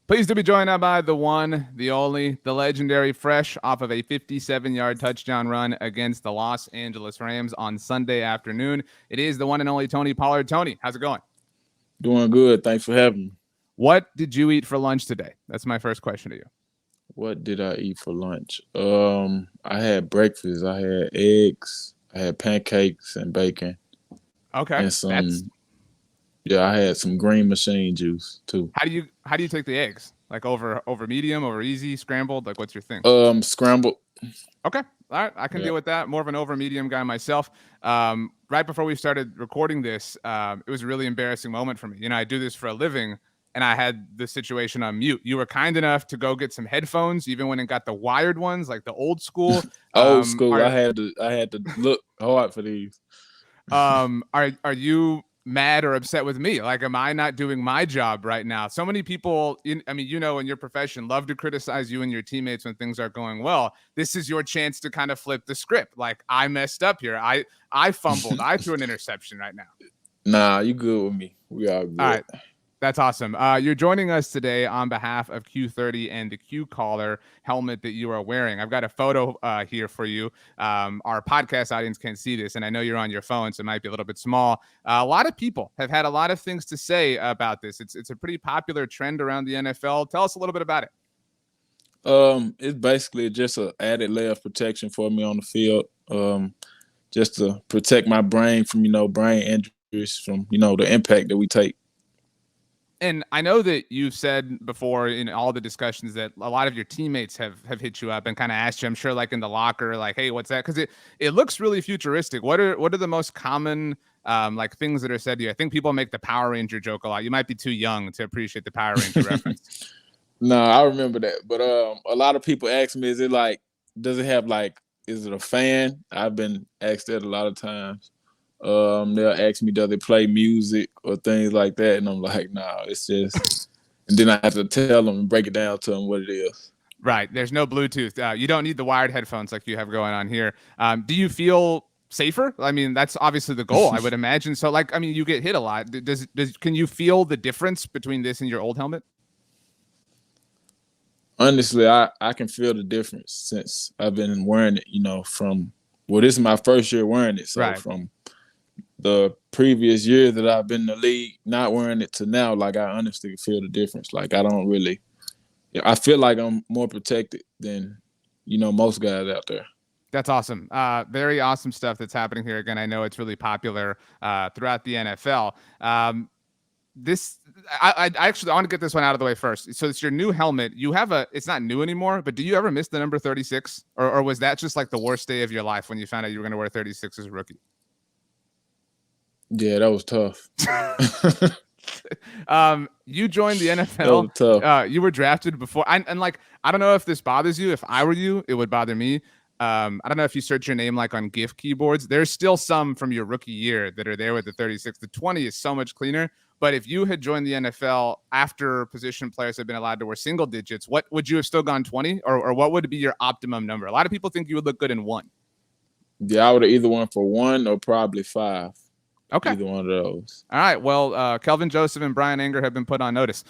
Pleased to be joined now by the one, the only, the legendary, fresh off of a 57-yard touchdown run against the Los Angeles Rams on Sunday afternoon. It is the one and only Tony Pollard. Tony, how's it going? Doing good. Thanks for having me. What did you eat for lunch today? That's my first question to you. What did I eat for lunch? I had breakfast. I had eggs. I had pancakes and bacon Okay, and that's I had some green machine juice too. how do you take the eggs? Like over medium, over easy, scrambled? Like what's your thing? Scrambled. Okay. All right. I can Yeah. deal with that. More of an over medium guy myself. Right before we started recording this, it was a really embarrassing moment for me. You know, I do this for a living and I had the situation on mute. You were kind enough to go get some headphones, even when it got the wired ones, like the old school. Old school. Are I had to look hard for these. are you mad or upset with me? Like, am I not doing my job right now? So many people, I mean, you know, in your profession, love to criticize you and your teammates when things are going well. This is your chance to kind of flip the script. Like, I messed up here. I fumbled. I threw an interception right now. Nah, you good with me. We all All good. right. That's awesome. You're joining us today on behalf of Q30 and the Q Collar helmet that you are wearing. I've got a photo here for you. Our podcast audience can't see this, and I know you're on your phone, so it might be a little bit small. A lot of people have had a lot of things to say about this. It's a pretty popular trend around the NFL. Tell us a little bit about it. It's basically just an added layer of protection for me on the field. Just to protect my brain from, brain injuries from, the impact that we take. And I know that you've said before in all the discussions that a lot of your teammates have hit you up and kind of asked you, I'm sure, like in the locker, like, hey, what's that? Because it looks really futuristic. What are the most common like things that are said to you? I think people make the Power Ranger joke a lot. You might be too young to appreciate the Power Ranger reference. No, I remember that. But a lot of people ask me, is it like, does it have like, is it a fan? I've been asked that a lot of times. They'll ask me, does it play music or things like that? And I'm like, nah, it's just, and then I have to tell them and break it down to them what it is. Right. There's no Bluetooth. You don't need the wired headphones like you have going on here. Do you feel safer? I mean, that's obviously the goal, I would imagine. So, like, I mean, you get hit a lot. Can you feel the difference between this and your old helmet? Honestly, I can feel the difference since I've been wearing it, this is my first year wearing it. So Right. from the previous year that I've been in the league, not wearing it to now, like I honestly feel the difference. Like I feel like I'm more protected than, most guys out there. That's awesome. Very awesome stuff that's happening here. Again, I know it's really popular throughout the NFL. I actually want to get this one out of the way first. So it's your new helmet. It's not new anymore, but do you ever miss the number 36? Or was that just like the worst day of your life when you found out you were going to wear 36 as a rookie? Yeah, that was tough. You joined the NFL. That was tough. You were drafted before. And like, I don't know if this bothers you. If I were you, it would bother me. I don't know if you search your name like on GIF keyboards. There's still some from your rookie year that are there with the 36. The 20 is so much cleaner. But if you had joined the NFL after position players had been allowed to wear single digits, what would you have still gone 20? Or what would be your optimum number? A lot of people think you would look good in 1. Yeah, I would have either went for 1 or probably 5. Okay. Either one of those. All right. Well, Kelvin Joseph and Brian Anger have been put on notice.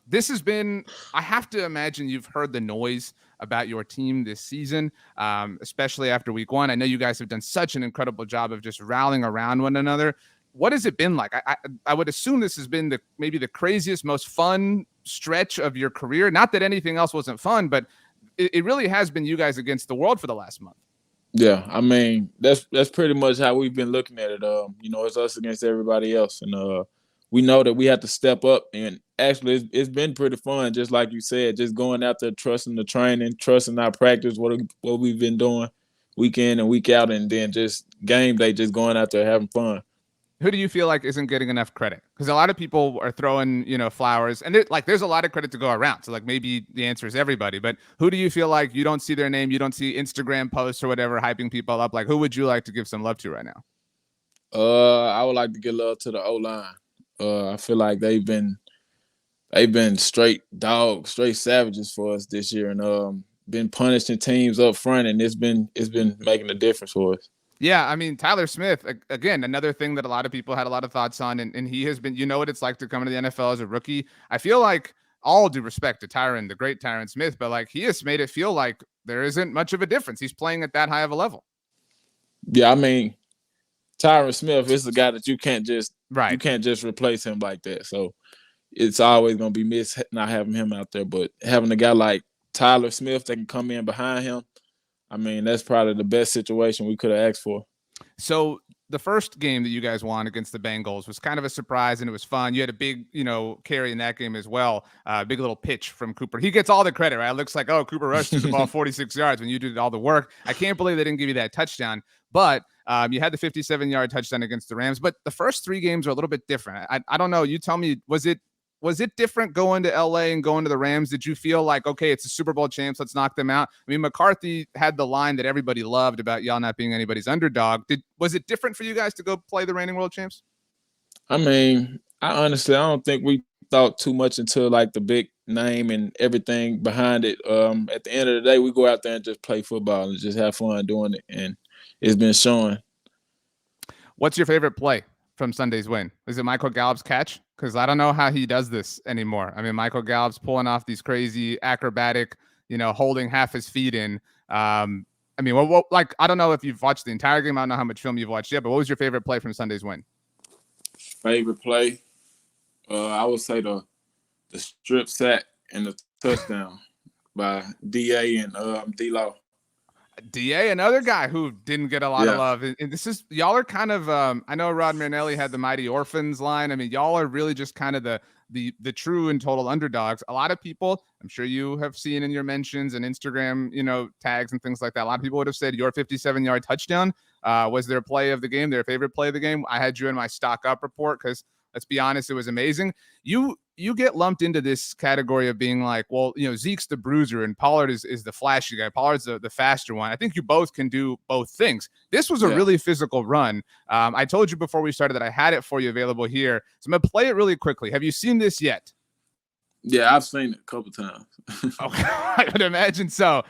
This has been, I have to imagine you've heard the noise about your team this season, especially after week 1. I know you guys have done such an incredible job of just rallying around one another. What has it been like? I would assume this has been maybe the craziest, most fun stretch of your career. Not that anything else wasn't fun, but it really has been you guys against the world for the last month. Yeah, I mean that's pretty much how we've been looking at it. It's us against everybody else, and we know that we have to step up. And actually, it's been pretty fun, just like you said, just going out there, trusting the training, trusting our practice, what we've been doing week in and week out, and then just game day, just going out there having fun. Who do you feel like isn't getting enough credit? Because a lot of people are throwing, flowers, and there's a lot of credit to go around. So like maybe the answer is everybody, but who do you feel like you don't see their name, you don't see Instagram posts or whatever hyping people up? Like who would you like to give some love to right now? I would like to give love to the O-line. I feel like they've been straight dogs, straight savages for us this year, and been punishing teams up front, and it's been making a difference for us. Yeah, I mean, Tyler Smith, again, another thing that a lot of people had a lot of thoughts on, and he has been, you know what it's like to come into the NFL as a rookie. I feel like, all due respect to Tyron, the great Tyron Smith, but like he has made it feel like there isn't much of a difference. He's playing at that high of a level. Yeah, I mean, Tyron Smith is the guy that you can't just Right. replace him like that. So it's always gonna be missed not having him out there. But having a guy like Tyler Smith that can come in behind him, I mean, that's probably the best situation we could have asked for. So the first game that you guys won against the Bengals was kind of a surprise, and it was fun. You had a big, carry in that game as well. Big little pitch from Cooper. He gets all the credit, right? It looks like, oh, Cooper Rush threw the ball 46 yards when you did all the work. I can't believe they didn't give you that touchdown. But you had the 57-yard touchdown against the Rams. But the first three games are a little bit different. I don't know. You tell me, was it different going to LA and going to the Rams? Did you feel like, okay, it's a Super Bowl champs, let's knock them out? I mean, McCarthy had the line that everybody loved about y'all not being anybody's underdog. Was it different for you guys to go play the reigning world champs? I mean, I don't think we thought too much into like the big name and everything behind it. At the end of the day, we go out there and just play football and just have fun doing it, and it's been showing. What's your favorite play from Sunday's win? Is it Michael Gallup's catch? Because I don't know how he does this anymore. I mean, Michael Gallup's pulling off these crazy acrobatic, holding half his feet in. I mean, I don't know if you've watched the entire game. I don't know how much film you've watched yet, but what was your favorite play from Sunday's win? Favorite play? I would say the strip sack and the touchdown by DA and D-Law. DA, another guy who didn't get a lot of love. And this is, y'all are kind of, I know Rod Marinelli had the Mighty Orphans line. I mean, y'all are really just kind of the true and total underdogs. A lot of people, I'm sure you have seen in your mentions and Instagram, tags and things like that. A lot of people would have said your 57-yard touchdown was their play of the game, their favorite play of the game. I had you in my stock up report because, let's be honest, it was amazing. You get lumped into this category of being like, well, Zeke's the bruiser and Pollard is the flashy guy. Pollard's the faster one. I think you both can do both things. This was a really physical run. I told you before we started that I had it for you available here. So I'm going to play it really quickly. Have you seen this yet? Yeah, I've seen it a couple times. Okay, I would imagine so.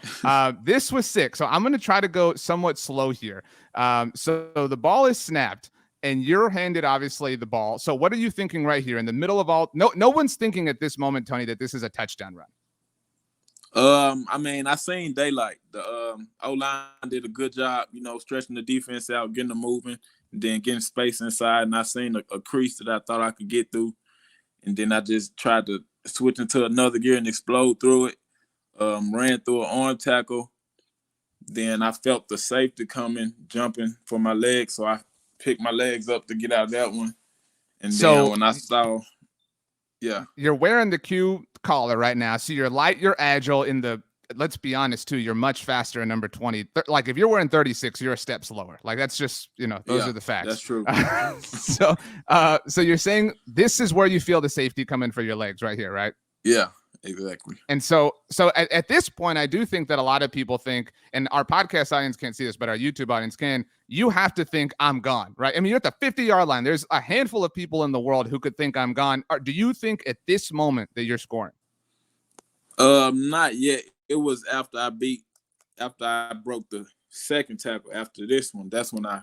This was sick. So I'm going to try to go somewhat slow here. So the ball is snapped. And you're handed, obviously, the ball. So what are you thinking right here in the middle of all? No one's thinking at this moment, Tony, that this is a touchdown run. I mean, I seen daylight. The O-line did a good job, stretching the defense out, getting them moving, and then getting space inside. And I seen a crease that I thought I could get through. And then I just tried to switch into another gear and explode through it. Ran through an arm tackle. Then I felt the safety coming, jumping for my legs. So I pick my legs up to get out of that one. And then when I saw, you're wearing the Q collar right now. So you're light, you're agile let's be honest too, you're much faster in number 20. Like if you're wearing 36, you're a step slower. Like that's just, those are the facts. That's true. So you're saying this is where you feel the safety come in for your legs right here, right? Yeah. Exactly. And so at this point, I do think that a lot of people think, and our podcast audience can't see this, but our YouTube audience can, you have to think I'm gone, right? I mean, you're at the 50-yard line. There's a handful of people in the world who could think I'm gone. Do you think at this moment that you're scoring? Not yet. It was after I broke the second tackle after this one. That's when I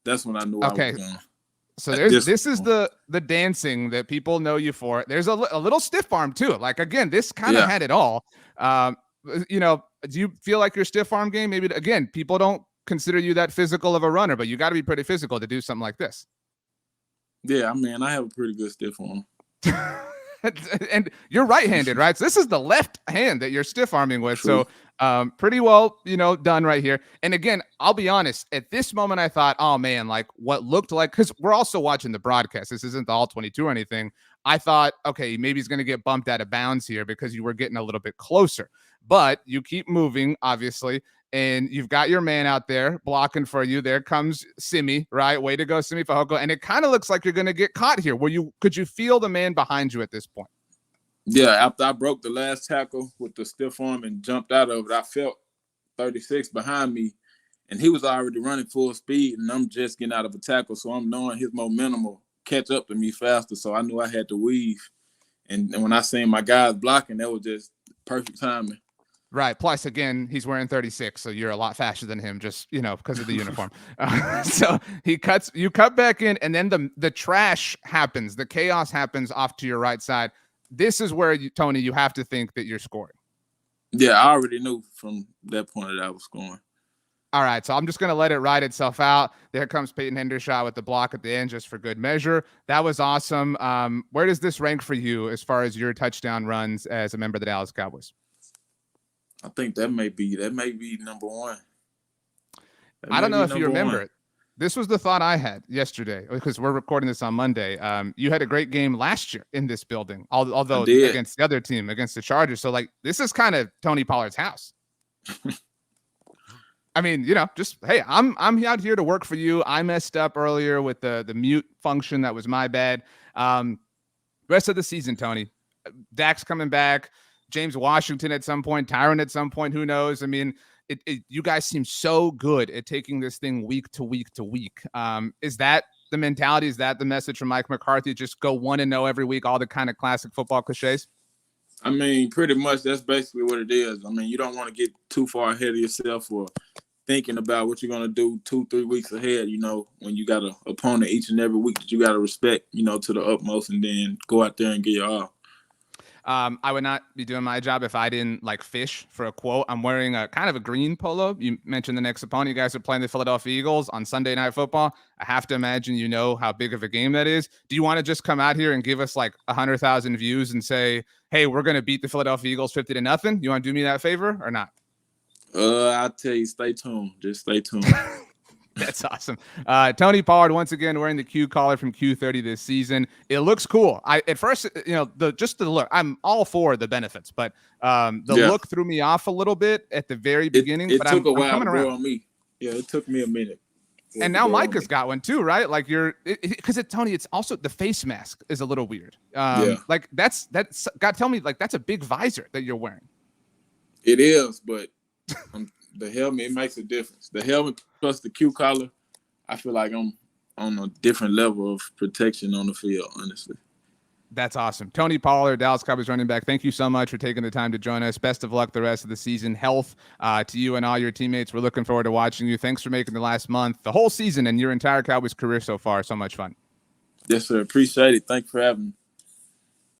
knew I was gone. So this is the dancing that people know you for. There's a little stiff arm too. Like again, this kind of had it all. Do you feel like your stiff arm game? Maybe again, people don't consider you that physical of a runner, but you got to be pretty physical to do something like this. Yeah, I mean, I have a pretty good stiff arm. And you're right-handed, right? So this is the left hand that you're stiff arming with. True. So pretty well, done right here. And again, I'll be honest, at this moment, I thought, oh man, like what looked like, because we're also watching the broadcast. This isn't the all 22 or anything. I thought, okay, maybe he's going to get bumped out of bounds here because you were getting a little bit closer, but you keep moving, obviously. And you've got your man out there blocking for you. There comes Simi, right? Way to go, Simi Fehoko. And it kind of looks like you're going to get caught here. Could you feel the man behind you at this point? Yeah, after I broke the last tackle with the stiff arm and jumped out of it, I felt 36 behind me, and he was already running full speed, and I'm just getting out of a tackle, so I'm knowing his momentum will catch up to me faster, so I knew I had to weave. And when I seen my guys blocking, that was just perfect timing. Right. Plus, again, he's wearing 36, so you're a lot faster than him, just because of the uniform. So you cut back in, and then the trash happens, the chaos happens off to your right side. This is where Tony, you have to think that you're scoring. Yeah, I already knew from that point that I was scoring. All right, so I'm just going to let it ride itself out. There comes Peyton Hendershot with the block at the end just for good measure. That was awesome. Where does this rank for you as far as your touchdown runs as a member of the Dallas Cowboys? I think that may be number one. I don't know if you remember it. This was the thought I had yesterday because we're recording this on Monday. You had a great game last year in this building, although against the other team, against the Chargers. So, this is kind of Tony Pollard's house. I mean, just, hey, I'm out here to work for you. I messed up earlier with the mute function. That was my bad. Rest of the season, Tony. Dak's coming back. James Washington at some point, Tyron at some point, who knows? I mean, you guys seem so good at taking this thing week to week to week. Is that the mentality? Is that the message from Mike McCarthy? Just go 1-0 every week, all the kind of classic football cliches? I mean, pretty much that's basically what it is. I mean, you don't want to get too far ahead of yourself or thinking about what you're going to do 2-3 weeks ahead, when you got an opponent each and every week that you got to respect, to the utmost, and then go out there and get your all. I would not be doing my job if I didn't fish for a quote. I'm wearing a kind of a green polo. You mentioned the next opponent. You guys are playing the Philadelphia Eagles on Sunday Night Football. I have to imagine how big of a game that is. Do you want to just come out here and give us 100,000 views and say, hey, we're going to beat the Philadelphia Eagles 50-0? You want to do me that favor or not? I'll tell you, stay tuned. Just stay tuned. That's awesome. Tony Pollard, once again, wearing the Q collar from Q30 this season. It looks cool. At first, just the look, I'm all for the benefits, but look threw me off a little bit at the very beginning. It but took a while I'm coming to around. grow on me. Yeah, it took me a minute. And now Micah's got one too, right? Because Tony, it's also the face mask is a little weird. That's God, tell me, that's a big visor that you're wearing. It is, but the helmet, it makes a difference. The helmet plus the Q collar, I feel like I'm on a different level of protection on the field, honestly. That's awesome. Tony Pollard, Dallas Cowboys running back, thank you so much for taking the time to join us. Best of luck the rest of the season. Health to you and all your teammates. We're looking forward to watching you. Thanks for making the last month, the whole season, and your entire Cowboys career so far so much fun. Yes, sir. Appreciate it. Thanks for having me.